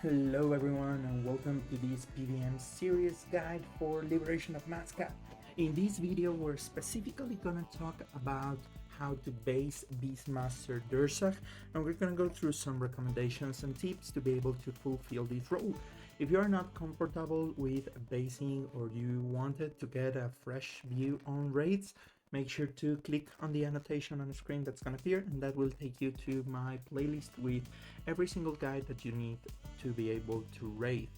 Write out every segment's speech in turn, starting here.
Hello everyone and welcome to this PVM series guide for Liberation of Mascot. In this video we're specifically going to talk about how to base Beastmaster Durzag, and we're going to go through some recommendations and tips to be able to fulfill this role. If you are not comfortable with basing or you wanted to get a fresh view on raids, make sure to click on the annotation on the screen that's going to appear, and that will take you to my playlist with every single guide that you need to be able to raid.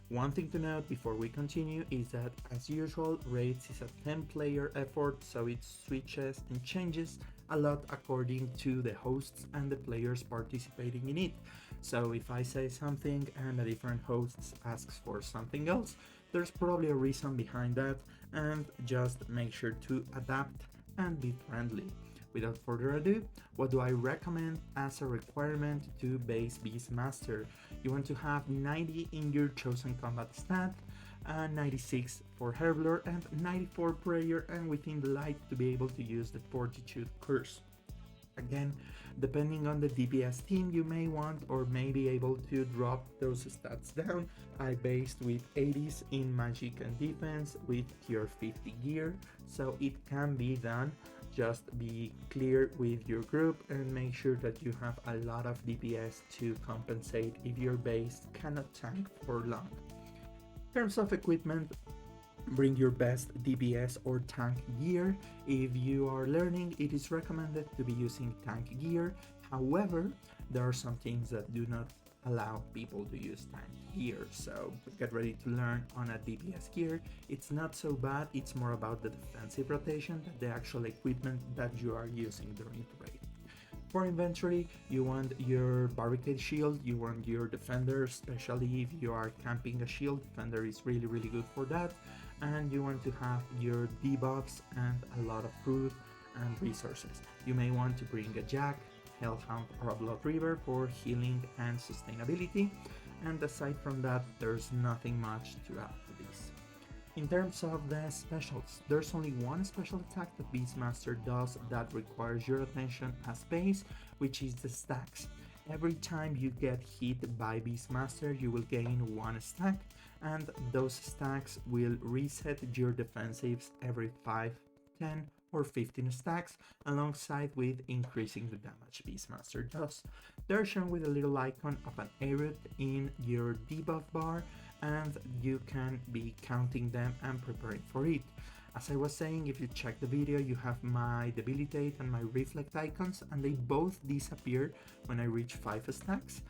One thing to note before we continue is that, as usual, raids is a 10-player effort, so it switches and changes a lot according to the hosts and the players participating in it. So if I say something and a different host asks for something else, there's probably a reason behind that, and just make sure to adapt and be friendly. Without further ado, what do I recommend as a requirement to base Beastmaster? You want to have 90 in your chosen combat stat, 96 for Herblore, and 94 prayer, and within the light to be able to use the Fortitude Curse. Again, depending on the DPS team you may want or may be able to drop those stats down. I based with 80s in magic and defense with tier 50 gear, so it can be done. Just be clear with your group and make sure that you have a lot of DPS to compensate if your base cannot tank for long. In terms of equipment, bring your best DPS or tank gear. If you are learning, it is recommended to be using tank gear. However, there are some things that do not allow people to use tank gear, so get ready to learn on a DPS gear. It's not so bad, it's more about the defensive rotation than the actual equipment that you are using during the raid. For inventory, you want your barricade shield, you want your defender, especially if you are camping a shield. Defender is really good for that. And you want to have your debuffs and a lot of food and resources. You may want to bring a Jack, Hellhound, or a Blood River for healing and sustainability. And aside from that, there's nothing much to add to this. In terms of the specials, there's only one special attack that Beastmaster does that requires your attention as base, which is the stacks. Every time you get hit by Beastmaster, you will gain one stack, and those stacks will reset your defensives every 5, 10, or 15 stacks, alongside with increasing the damage Beastmaster does. They're shown with a little icon of an arrow in your debuff bar, and you can be counting them and preparing for it. As I was saying, if you check the video, you have my debilitate and my reflect icons, and they both disappear when I reach 5 stacks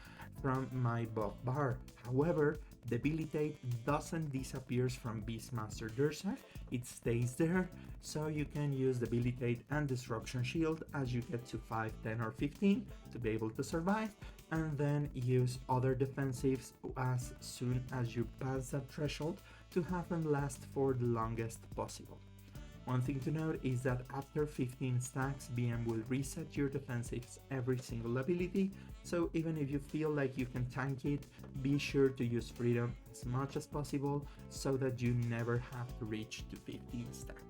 from my buff bar. However, debilitate doesn't disappear from Beastmaster Durzag, it stays there, so you can use debilitate and disruption shield as you get to 5, 10, or 15 to be able to survive, and then use other defensives as soon as you pass that threshold to have them last for the longest possible. One thing to note is that after 15 stacks, BM will reset your defensives every single ability, so even if you feel like you can tank it, be sure to use freedom as much as possible so that you never have to reach to 15 stacks.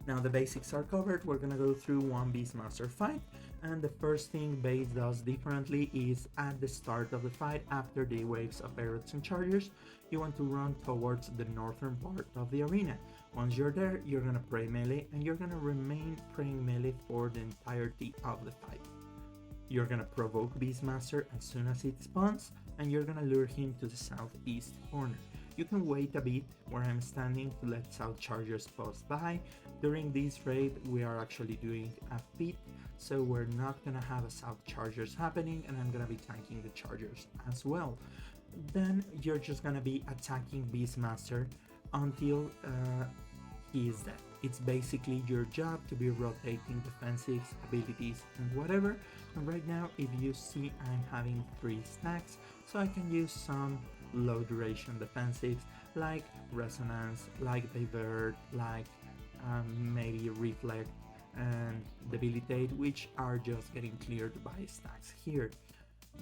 Now the basics are covered, we're gonna go through one Beastmaster fight, and the first thing base does differently is at the start of the fight, after the waves of arrows and chargers, you want to run towards the northern part of the arena. Once you're there, you're gonna pray melee, and you're gonna remain praying melee for the entirety of the fight. You're gonna provoke Beastmaster as soon as it spawns, and you're gonna lure him to the southeast corner. You can wait a bit where I'm standing to let south chargers pass by. During this raid we are actually doing a pit, so we're not gonna have a south chargers happening, and I'm gonna be tanking the chargers as well. Then you're just gonna be attacking Beastmaster until he is dead. It's basically your job to be rotating defensives, abilities, and whatever. And right now, if you see, I'm having 3 stacks, so I can use some low duration defensives like Resonance, like Divert, like maybe Reflect and Debilitate, which are just getting cleared by stacks here.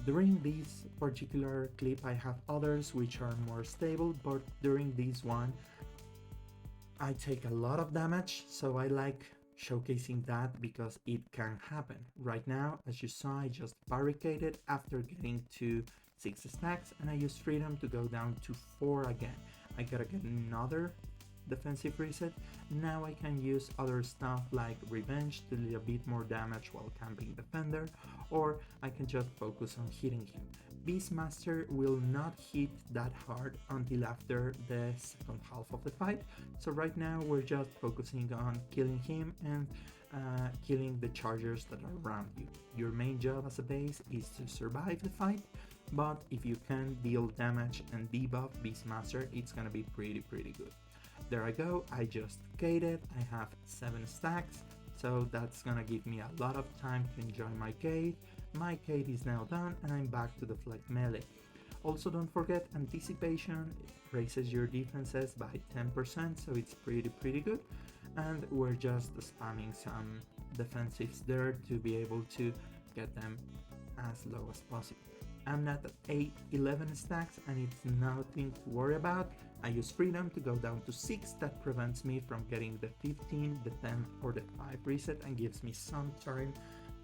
During this particular clip I have others which are more stable, but during this one I take a lot of damage, so I like showcasing that because it can happen. Right now, as you saw, I just barricaded after getting to 6 stacks, and I used freedom to go down to 4 again. I gotta get another defensive reset. Now I can use other stuff like revenge to deal a bit more damage while camping defender, or I can just focus on hitting him. Beastmaster will not hit that hard until after the second half of the fight, so right now we're just focusing on killing him and killing the chargers that are around you. Your main job as a base is to survive the fight, but if you can deal damage and debuff Beastmaster, it's gonna be pretty good. There I go, I just gated, I have 7 stacks, so that's gonna give me a lot of time to enjoy my gate. My gate is now done and I'm back to the flag melee. Also don't forget, anticipation raises your defenses by 10%, so it's pretty good, and we're just spamming some defensives there to be able to get them as low as possible. I'm not at 11 stacks and it's nothing to worry about. I use freedom to go down to 6, that prevents me from getting the 15, the 10 or the 5 reset and gives me some time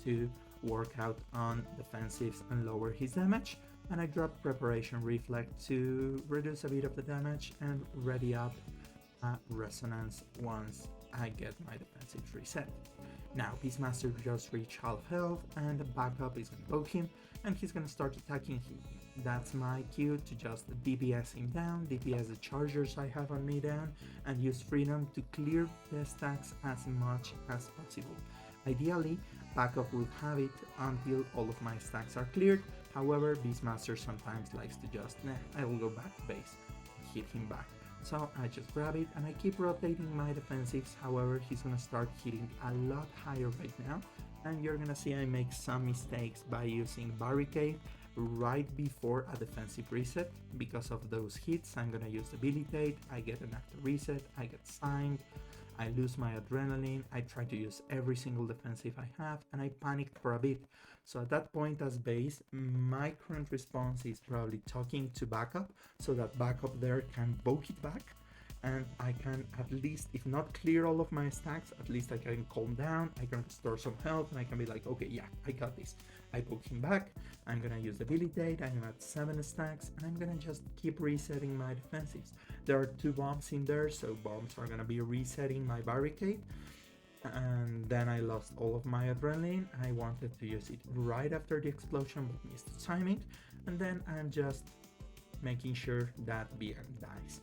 to work out on defensives and lower his damage. And I drop preparation reflect to reduce a bit of the damage and ready up a resonance once I get my defensive reset. Now Beastmaster just reached half health and the backup is gonna poke him and he's gonna start attacking him. That's my cue to just DPS him down, DPS the chargers I have on me down, and use freedom to clear the stacks as much as possible. Ideally, backup will have it until all of my stacks are cleared. However, Beastmaster sometimes likes to just, I will go back to base, hit him back. So I just grab it and I keep rotating my defensives. However, he's gonna start hitting a lot higher right now, and you're gonna see I make some mistakes by using barricade right before a defensive reset. Because of those hits, I'm gonna use debilitate, I get an active reset, I get signed, I lose my adrenaline, I try to use every single defensive I have, and I panicked for a bit. So at that point as base, my current response is probably talking to backup, so that backup there can poke it back, and I can at least, if not clear all of my stacks, at least I can calm down, I can restore some health, and I can be like, okay, yeah, I got this. I poke him back, I'm gonna use debilitate, I'm at 7 stacks, and I'm gonna just keep resetting my defensives. There are 2 bombs in there, so bombs are gonna be resetting my barricade. And then I lost all of my adrenaline. I wanted to use it right after the explosion but missed the timing, and then I'm just making sure that BM dies.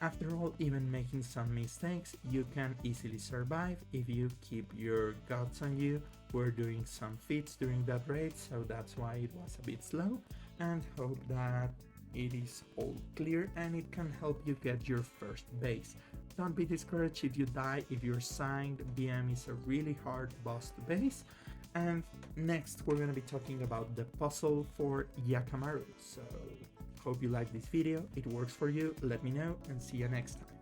After all, even making some mistakes, you can easily survive if you keep your guts on you. We're doing some feats during that raid, so that's why it was a bit slow, and hope that it is all clear and it can help you get your first base. Don't be discouraged if you die, if you're signed. BM is a really hard boss to base. And next we're going to be talking about the puzzle for Yakamaru. So hope you like this video, it works for you, let me know, and see you next time.